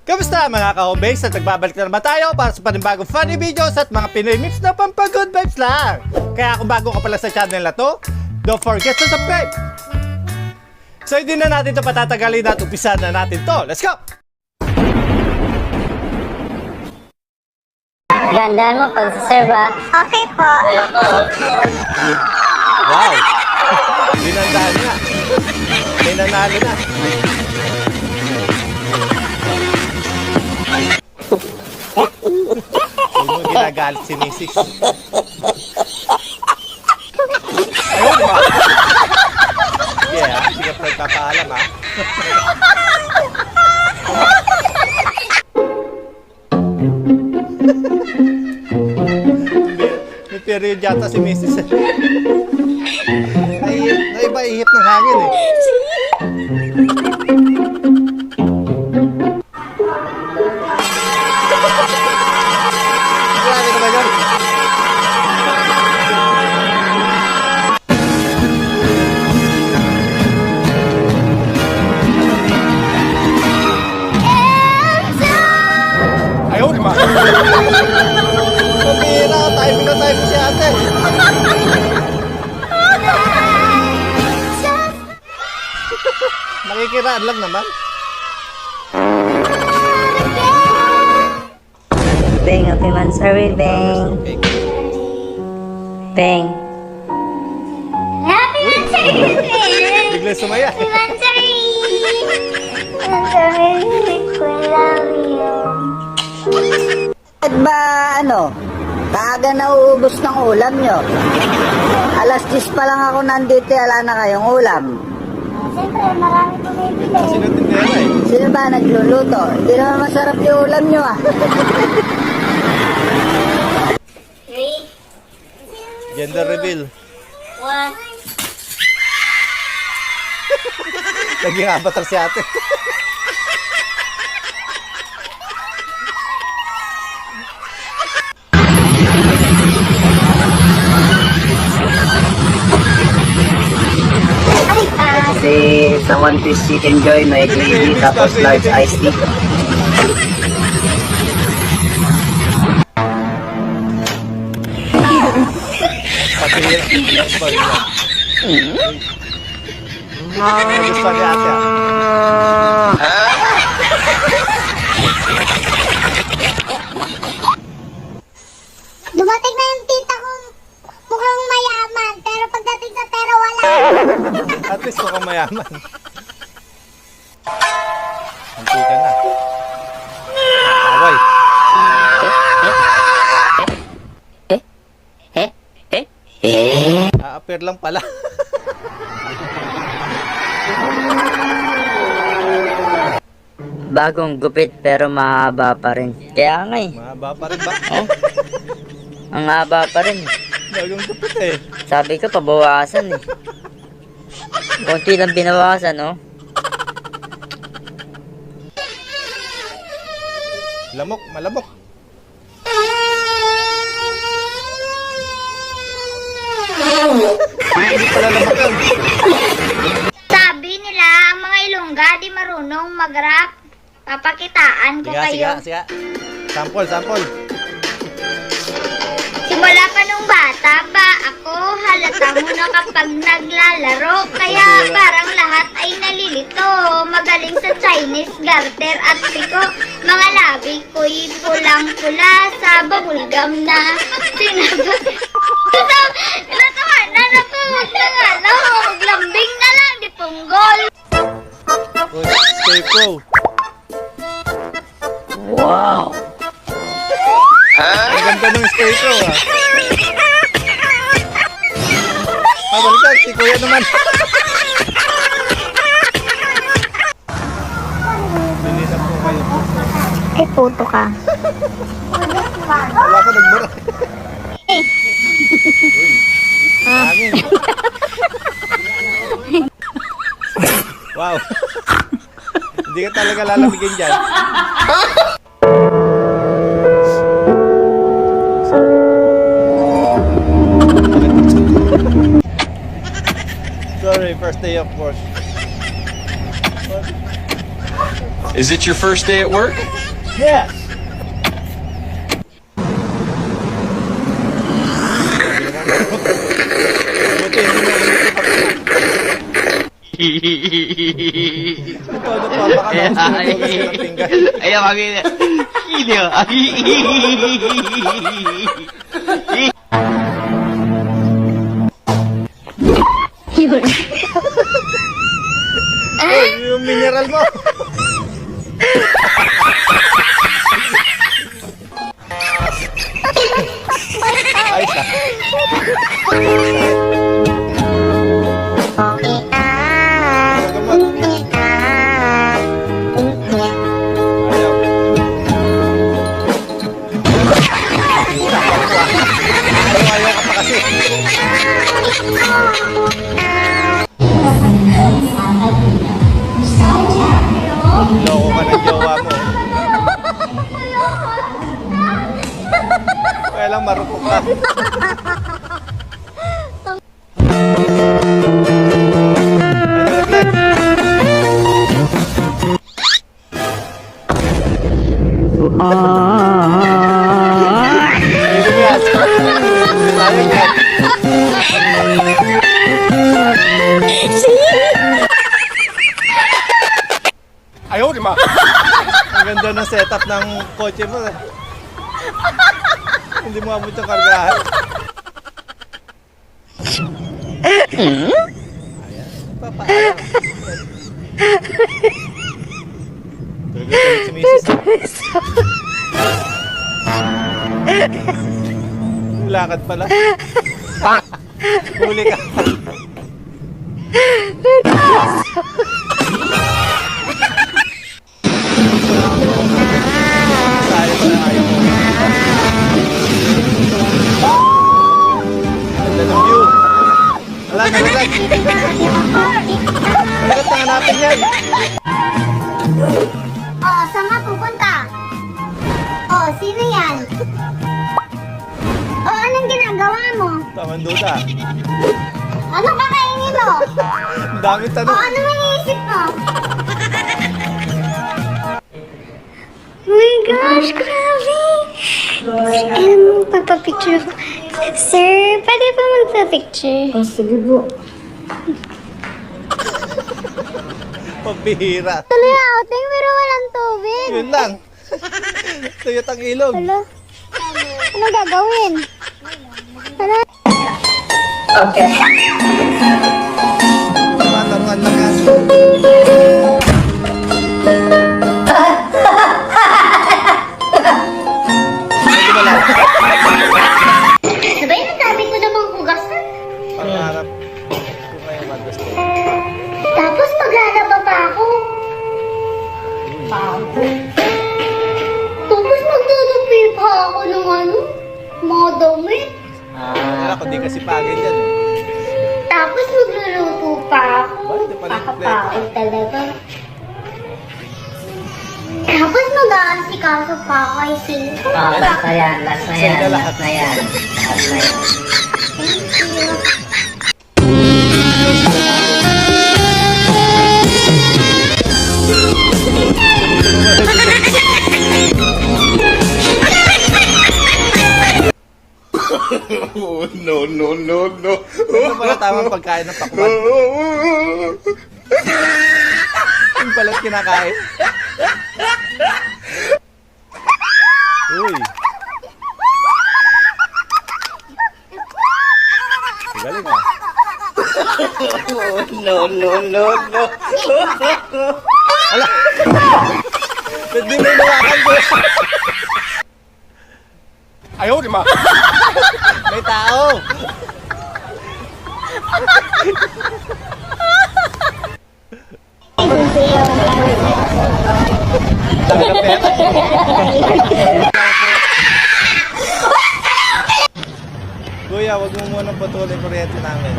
Kamusta mga ka-homebase at nagbabalik na naman tayo para sa panibagong funny videos at mga Pinoy memes na pampagood vibes lang. Kaya kung bago ka pala sa channel na to, don't forget to subscribe. So hindi na natin ito patatagalin at umpisa na natin to. Let's go! Gandaan mo pag serve ah. Okay po. Wow! Binandaan na. May nanalo na. Huwag mo ginagalit si Mrs. Ayun ba? Yeah, sige pa ipapaalam ha. May period yata si Mrs. Naiba-ihip ng hangin eh. Ayun ba? Pumira, timing na timing si ate. Nakikiraan lang naman. Bang, happy Mansari, bang. Bang. Happy Mansari, bang. Bigla sumaya. Happy Mansari. Mansari, we love you. At ba ano, kaaga na uubos ng ulam nyo. Alas 10 pa lang ako nandito, wala na kayong ulam. Siyempre, marami bumibili. Sino tindera eh? Sino ba nagluluto? Hindi naman masarap yung ulam nyo ah. 3, Gender reveal. 1. Naging avatar si ate. Kasi sa One Piece Chicken Joy may gravy tapos large iced tea. Patihira. Gusto ni ate ah. Dumating na yung tita kong mukhang mayaman, pero pagdating sa pera wala. At least mukhang mayaman. Antika na. Away. A-appear lang pala. Bagong gupit pero mahaba pa rin. Kaya nga eh. Mahaba pa rin ba? Oh. Ang haba pa rin. Bagong gupit eh. Sabi ko pabawasan eh. Konti lang binawasan oh. Lamok, malamok. Hindi pala lamok yan. Sabi nila, ang mga Ilongga di marunong mag-rap. Papakitaan ko Siga, kayo. siga. Sample, sample. Simula pa nung bata pa ako, halata mo na kapag naglalaro. Kaya parang lahat ay nalilito. Magaling sa Chinese garter at piko. Mga labi ko'y pulang-pula sa bubblegum na sinabag. Natawanan ako, huwag na nga na, maglambing na lang, di punggol. Scarecrow. Wow! Ang ganda ng scarecrow ah. Balikan, si kuya naman. Bili na po kayo. Ay, puto ka. Wala ko nagbura. Uy, hangin. Wow. Hindi ka talaga lalamigin dyan. first day of work. Is it your first day at work? Yes! Buti hindi mo ito na pa, baka nakusunod ko kasi ng tinggal. Ayan, kami. Hindi. Ay, yung mineral mo. Ay, sa. Ayaw. Ayaw ka pa kasi. Loko ka ng jowa mo. Kaya lang marupok ka. Ano naglag? Hindi mo yan. Sayang yan. Ayaw, di ba? Ang ganda ng setup ng kotse mo. Hindi mo abot yung kargahan. Ayan. Papaalam. Talaga tayo si Mrs. Lakad pala. Huli ka. Sayang na ayaw mo. Ganda ng view. Wala, nalaglag. Bakit na hanapin yan? Oh, saan ka pupunta? Oh, sino yan? Oh, anong ginagawa mo? Tamang duda. Ano kakainin mo? Ang daming Oh, tanong. ano iniisip mo? Oh my gosh, grabe! Pagpa-picture ako. Sir, pwede pa magpa-picture? Oh, sige po. Pabihira. Tuloy outing pero walang tubig. Yun lang. Tuyot ang ilog. Hello? Ano gagawin? Ano? Mataruan lang yan. Hindi mo lang. Sabay na sabi ko namang hugasan. Pangarap ko kayo mag-gusto. Tapos maglalaba pa ako. Tapos magtutupi pa ako ng mga damit. Wala ko, di kasi pagin dyan eh. Tapos magluluto pa ako. Bakit pala yung Kakapakit talaga. Tapos mag-aasikaso pa ako ay singko. Last na yan, last na yan, Sa'yo na last na yan. Last na yan. Thank you. No. Ano pala tamang pagkain ng pakwan? Yung pala't kinakain. Uy. Galing ah. No. Ala! Ba't di mo inawakan ko? Ayaw, di ba? May tao! Talaga pera. Kuya, wag mo muna patuloy yung kuryente namin.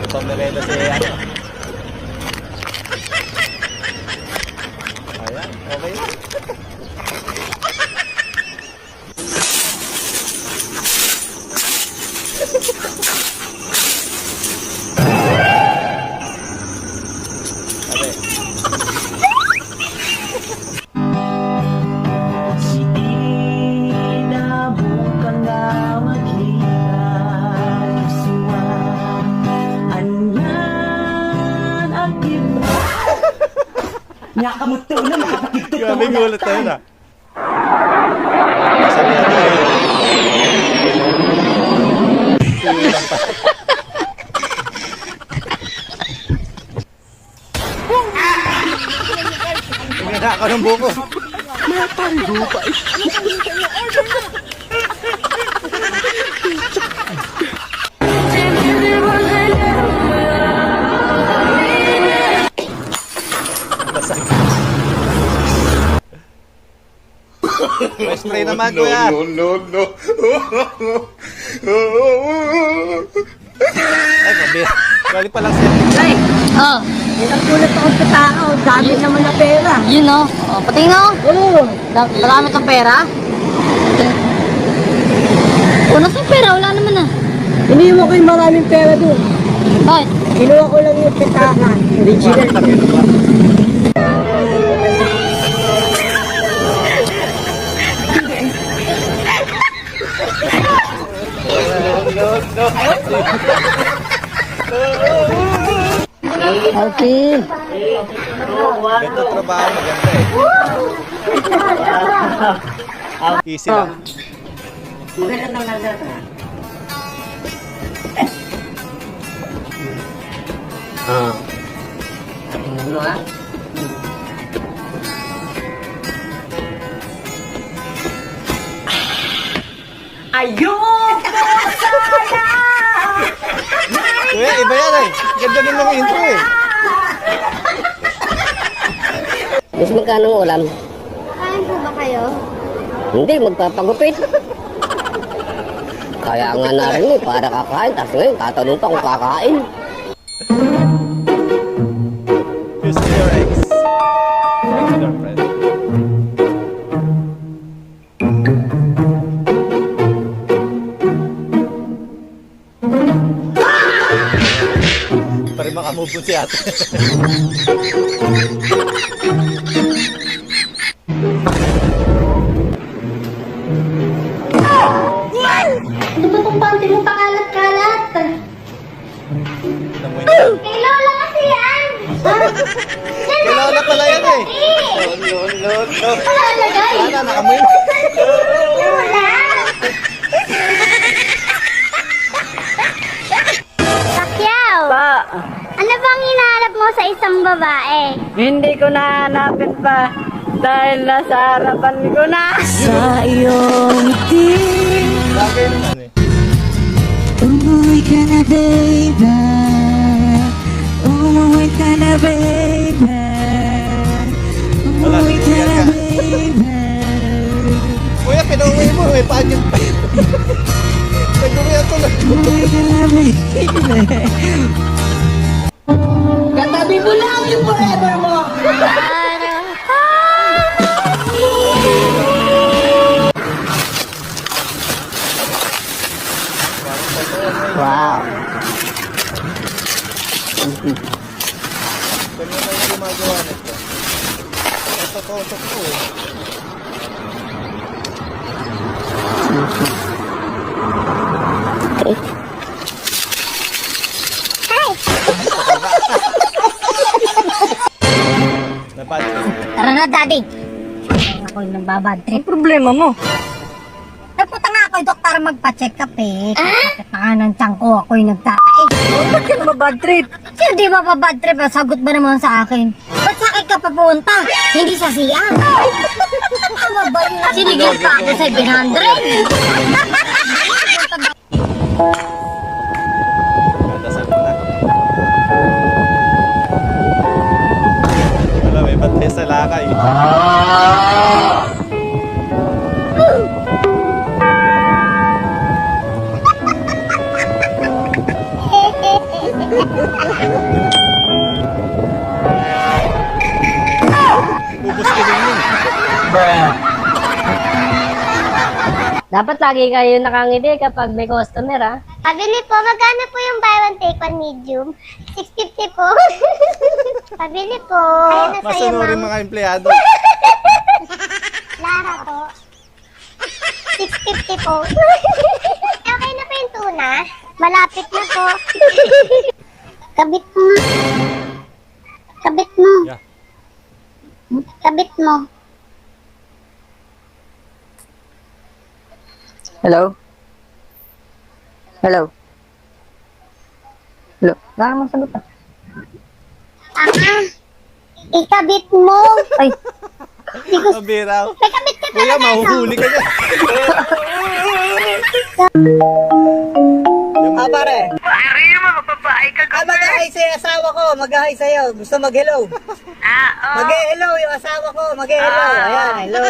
Ito merenda si ano. Ayan, okay. Grabe gulat tayo na. Sabi natin eh. Tingnan ako ng buko. May spray naman, kuya. no, no. Ay, mabira. Galing pa lang siya. Ay, Oh, nagulat ako sa tao. Dami naman na pera. yun oh. Oh, patingin oh. Oo. Marami kang pera? Oh, nasa yung pera? Wala naman ah. Iniwan ko yung maraming pera doon. Bakit? Kinuha ko lang yung petahan. Original. Okay. Ganda trabaho, maganda eh. Easy lang. Kuya, iba yan eh. Ganda din ng intro eh. Mas magkano ang ulam? Kain po ba kayo? Hindi, magpapagupit. Kaya nga narinig para kakain, tapos ngayon tatanong pa kung kakain. Use your ex. Ex-girlfriend. Pare makamove po si ate. Ano ba itong panty mo pakalat-kalat? Alam mo yun. Kay Lola kasi yan! Kay Lola pala yan eh. No. Lola, guys! Wala, nakamoy mo. Lola! Pacquiao! Ano bang hinahanap mo sa isang babae? Hindi ko nahanapin pa dahil nasa harapan ko na. Sa iyong Bagay naman eh. umuwi ka na, baby. Umuwi ka na, baby. Wala, Umuwi ka na, nagbuyan ka. baby. Kuya, pinauwi mo. May paanyag pa. Nagbuyan ko lang. Umuwi ka na, baby. Katabi mo lang yung forever mo. Wow. Ganyan na yung gumagawa nito. Ito ko eh. Dapat. Tara na, Daddy! Ako yung nagbabad trip. Problema mo. Nagpunta nga ako yung doktor magpa-check up eh. Kapit na nga ng tiyan ko, ako yung nagtataig. Ba't ka naman bad trip? Hindi ba pa bad trip? Sagot ba naman sa akin? Ba't sa akin ka papunta? Hindi sa CR. Ano ba yun? Sinigil pa ako 700. Dadasal ko na. Wala, may bantay sa lakay. Ubus ko din yun. Dapat lagi kayo nakangiti kapag may customer, ha? Pabili po, magkano po yung buy one take one medium? 650 po. Pabili po. Ayun na sa'yo, Masunurin ma'am. mga empleyado. Lara po. 650 po. Okay na po yung tuna. Malapit na po. Kabit mo. Kabit mo. Yeah. Kabit mo. Hello? Hello? Hello? Baka mo sagot ah. Ikabit mo. Ay, Mabiraw. May kabit ka Kuya, talaga, no? mahuhuli ka na. pare. Mag-hi sa'yo asawa ko. Mag-hi sa'yo. Gusto mag-hello. Mag-hello yung asawa ko. Mag-hello. Ayan, hello.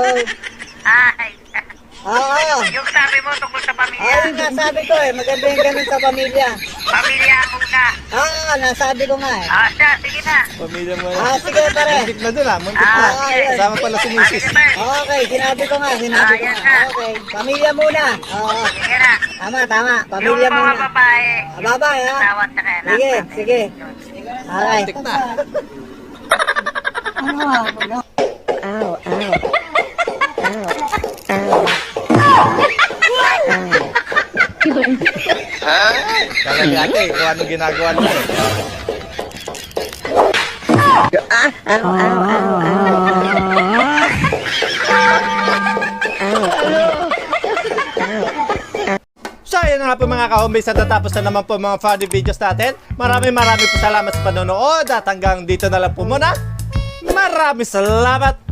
Oo. Yung sabi mo tungkol sa pamilya. Ayun nga, sabi ko eh. Maganda yung ganun sa pamilya. Pamilya muna. Oo, nasabi ko nga eh. Siya, sige na. Pamilya mo na. Sige pare. Muntik na dun muntik na. yes. Kasama pala si Mrs. Okay, sinabi ko nga. Okay, pamilya muna. Oo. Sige na. Tama. Pamilya Yung mga muna. babae, Babay ha. tawat na kaya Sige. Okay. Muntik na. Talaga ate, kung anong ginagawa nito. So ayun na nga po mga ka-homebase, natatapos na naman po mga funny videos natin. Maraming po salamat sa panonood at hanggang dito na lang po muna. Maraming salamat.